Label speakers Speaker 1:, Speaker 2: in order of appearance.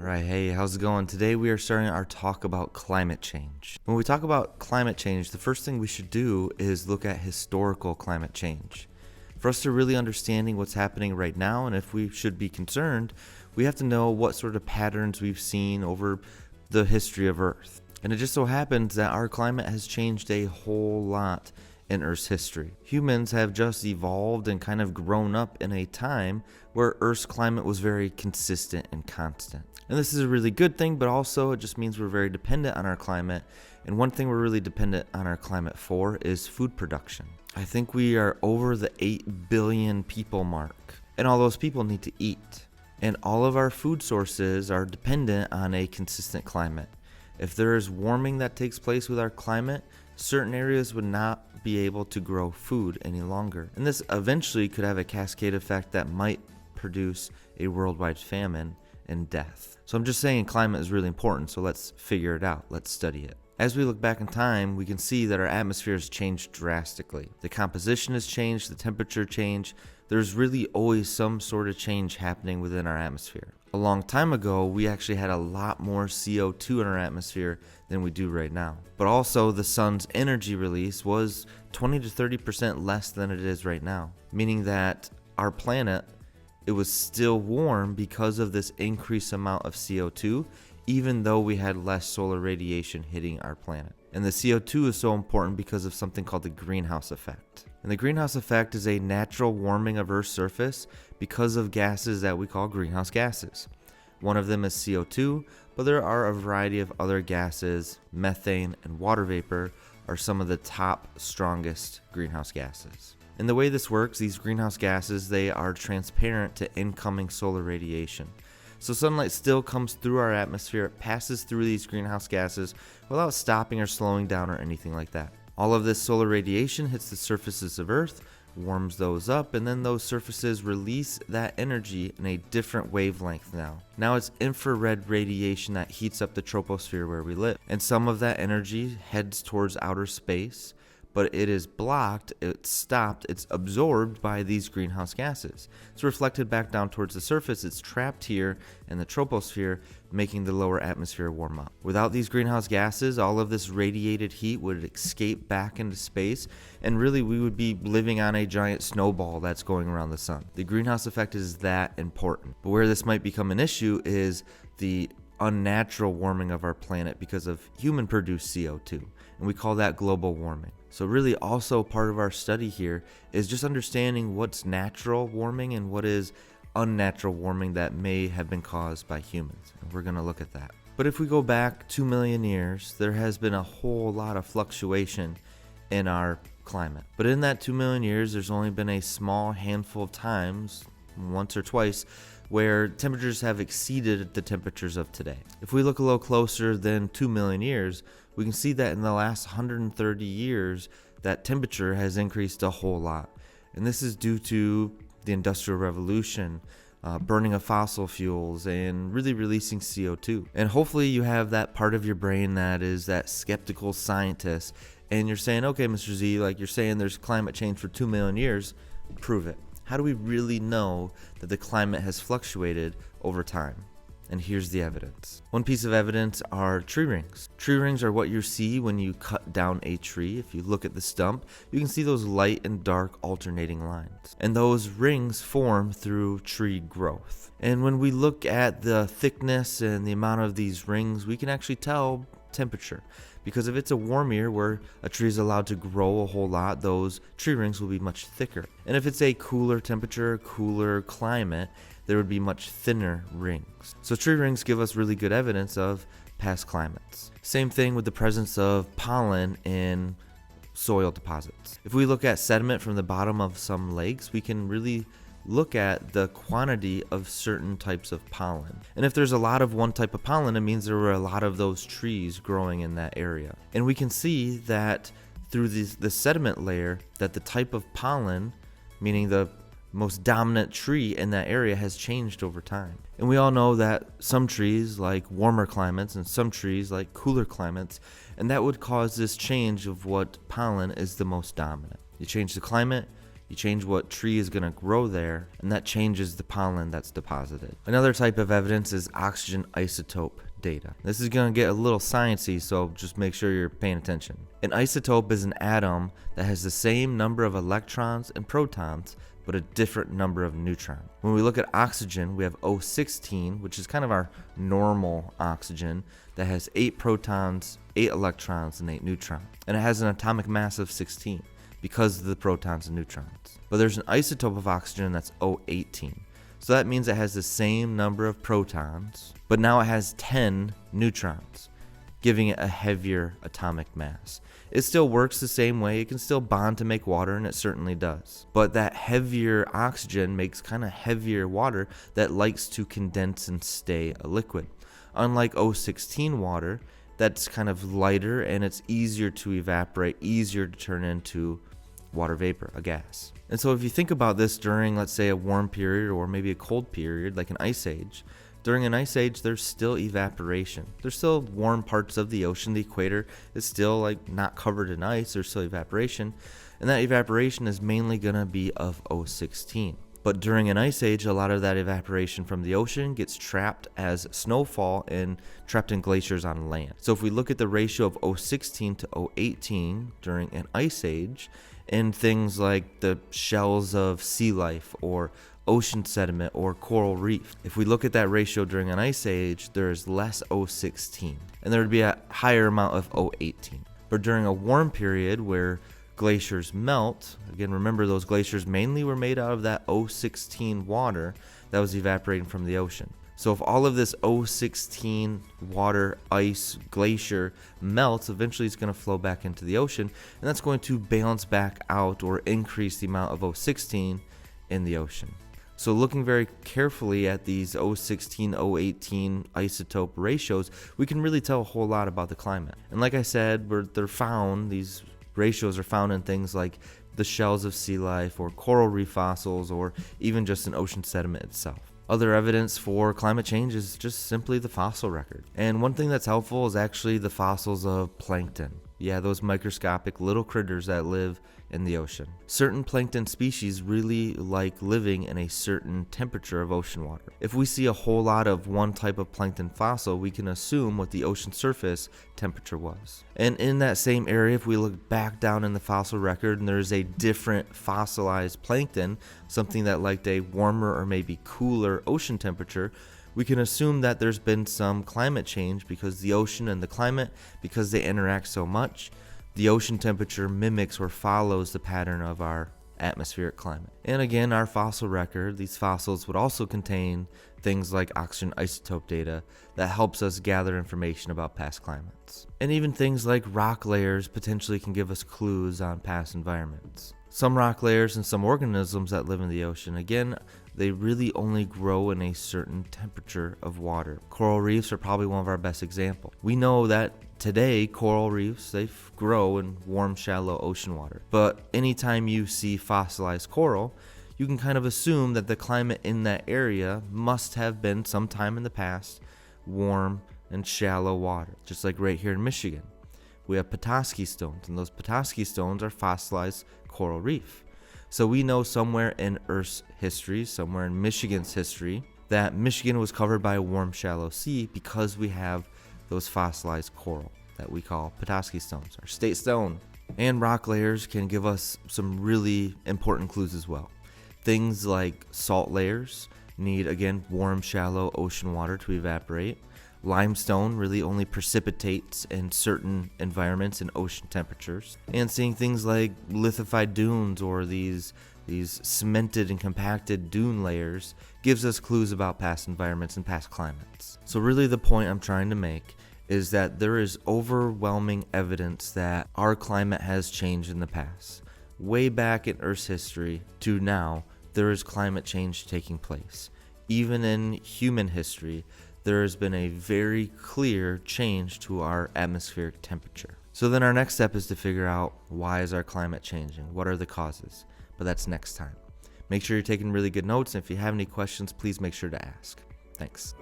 Speaker 1: Alright, hey, how's it going? Today we are starting our talk about climate change. When we talk about climate change, the first thing we should do is look at historical climate change. For us to really understanding what's happening right now and if we should be concerned, we have to know what sort of patterns we've seen over the history of Earth. And it just so happens that our climate has changed a whole lot in Earth's history. Humans have just evolved and kind of grown up in a time where Earth's climate was very consistent and constant. And this is a really good thing, but also it just means we're very dependent on our climate. And one thing we're really dependent on our climate for is food production. I think we are over the 8 billion people mark, and all those people need to eat. And all of our food sources are dependent on a consistent climate. If there is warming that takes place with our climate, certain areas would not be able to grow food any longer. And this eventually could have a cascade effect that might produce a worldwide famine and death. So I'm just saying climate is really important, so let's figure it out. Let's study it. As we look back in time, we can see that our atmosphere has changed drastically. The composition has changed, the temperature changed. There's really always some sort of change happening within our atmosphere. A long time ago, we actually had a lot more CO2 in our atmosphere than we do right now. But also, the sun's energy release was 20 to 30% less than it is right now, meaning that our planet, it was still warm because of this increased amount of CO2, even though we had less solar radiation hitting our planet. And the CO2 is so important because of something called the greenhouse effect. And the greenhouse effect is a natural warming of Earth's surface because of gases that we call greenhouse gases. One of them is CO2, but there are a variety of other gases. Methane and water vapor are some of the top strongest greenhouse gases. And the way this works, these greenhouse gases, they are transparent to incoming solar radiation. So sunlight still comes through our atmosphere, it passes through these greenhouse gases without stopping or slowing down or anything like that. All of this solar radiation hits the surfaces of Earth, warms those up, and then those surfaces release that energy in a different wavelength now. Now it's infrared radiation that heats up the troposphere where we live. And some of that energy heads towards outer space, but it is blocked, it's stopped, it's absorbed by these greenhouse gases. It's reflected back down towards the surface, it's trapped here in the troposphere, making the lower atmosphere warm up. Without these greenhouse gases, all of this radiated heat would escape back into space, and really we would be living on a giant snowball that's going around the sun. The greenhouse effect is that important. But where this might become an issue is the unnatural warming of our planet because of human-produced CO2, and we call that global warming. So really also part of our study here is just understanding what's natural warming and what is unnatural warming that may have been caused by humans. And we're going to look at that. But if we go back 2 million years, there has been a whole lot of fluctuation in our climate. But in that 2 million years, there's only been a small handful of times, once or twice, where temperatures have exceeded the temperatures of today. If we look a little closer than 2 million years, we can see that in the last 130 years, that temperature has increased a whole lot. And this is due to the Industrial Revolution, burning of fossil fuels, and really releasing CO2. And hopefully you have that part of your brain that is that skeptical scientist, and you're saying, okay, Mr. Z, like you're saying there's climate change for 2 million years, prove it. How do we really know that the climate has fluctuated over time? And here's the evidence. One piece of evidence are tree rings. Tree rings are what you see when you cut down a tree. If you look at the stump, you can see those light and dark alternating lines. And those rings form through tree growth. And when we look at the thickness and the amount of these rings, we can actually tell temperature. Because if it's a warm year where a tree is allowed to grow a whole lot, those tree rings will be much thicker. And if it's a cooler temperature, cooler climate, there would be much thinner rings. So tree rings give us really good evidence of past climates. Same thing with the presence of pollen in soil deposits. If we look at sediment from the bottom of some lakes, we can really look at the quantity of certain types of pollen. And if there's a lot of one type of pollen, it means there were a lot of those trees growing in that area. And we can see that through the sediment layer, that the type of pollen, meaning the most dominant tree in that area, has changed over time. And we all know that some trees like warmer climates and some trees like cooler climates, and that would cause this change of what pollen is the most dominant. You change the climate, You change what tree is going to grow there, and that changes the pollen that's deposited. Another type of evidence is oxygen isotope data. This is going to get a little sciencey, so just make sure you're paying attention. An isotope is an atom that has the same number of electrons and protons, but a different number of neutrons. When we look at oxygen, we have O16, which is kind of our normal oxygen, that has 8 protons, 8 electrons, and 8 neutrons. And it has an atomic mass of 16 because of the protons and neutrons. But there's an isotope of oxygen that's O18. So that means it has the same number of protons, but now it has 10 neutrons, giving it a heavier atomic mass. It still works the same way. It can still bond to make water, and it certainly does. But that heavier oxygen makes kind of heavier water that likes to condense and stay a liquid. Unlike O16 water, that's kind of lighter and it's easier to evaporate, easier to turn into water vapor, a gas. And so if you think about this during, let's say, a warm period or maybe a cold period, like an ice age, during an ice age, there's still evaporation. There's still warm parts of the ocean. The equator is still like not covered in ice. There's still evaporation. And that evaporation is mainly going to be of O16. But during an ice age, a lot of that evaporation from the ocean gets trapped as snowfall and trapped in glaciers on land. So if we look at the ratio of O16 to O18 during an ice age, in things like the shells of sea life or ocean sediment or coral reef, if we look at that ratio during an ice age, there is less O16 and there would be a higher amount of O18. But during a warm period where glaciers melt, again, remember those glaciers mainly were made out of that O16 water that was evaporating from the ocean. So if all of this O16 water, ice, glacier melts, eventually it's going to flow back into the ocean, and that's going to balance back out or increase the amount of O16 in the ocean. So looking very carefully at these O16, O18 isotope ratios, we can really tell a whole lot about the climate. And like I said, these ratios are found in things like the shells of sea life or coral reef fossils or even just in ocean sediment itself. Other evidence for climate change is just simply the fossil record. And one thing that's helpful is actually the fossils of plankton. Yeah, those microscopic little critters that live in the ocean. Certain plankton species really like living in a certain temperature of ocean water. If we see a whole lot of one type of plankton fossil, we can assume what the ocean surface temperature was. And in that same area, if we look back down in the fossil record and there's a different fossilized plankton, something that liked a warmer or maybe cooler ocean temperature, we can assume that there's been some climate change because the ocean and the climate, because they interact so much, the ocean temperature mimics or follows the pattern of our atmospheric climate. And again, our fossil record, these fossils would also contain things like oxygen isotope data that helps us gather information about past climates. And even things like rock layers potentially can give us clues on past environments. Some rock layers and some organisms that live in the ocean, again, they really only grow in a certain temperature of water. Coral reefs are probably one of our best examples. We know that today coral reefs, they grow in warm, shallow ocean water. But anytime you see fossilized coral, you can kind of assume that the climate in that area must have been sometime in the past warm and shallow water, just like right here in Michigan. We have Petoskey stones, and those Petoskey stones are fossilized coral reef. So we know somewhere in Earth's history, somewhere in Michigan's history, that Michigan was covered by a warm, shallow sea because we have those fossilized coral that we call Petoskey stones, our state stone. And rock layers can give us some really important clues as well. Things like salt layers need, again, warm, shallow ocean water to evaporate. Limestone really only precipitates in certain environments and ocean temperatures. And seeing things like lithified dunes or these cemented and compacted dune layers gives us clues about past environments and past climates. So really the point I'm trying to make is that there is overwhelming evidence that our climate has changed in the past. Way back in Earth's history to now, there is climate change taking place. Even in human history, there has been a very clear change to our atmospheric temperature. So then our next step is to figure out, why is our climate changing? What are the causes? But that's next time. Make sure you're taking really good notes, and if you have any questions, please make sure to ask. Thanks.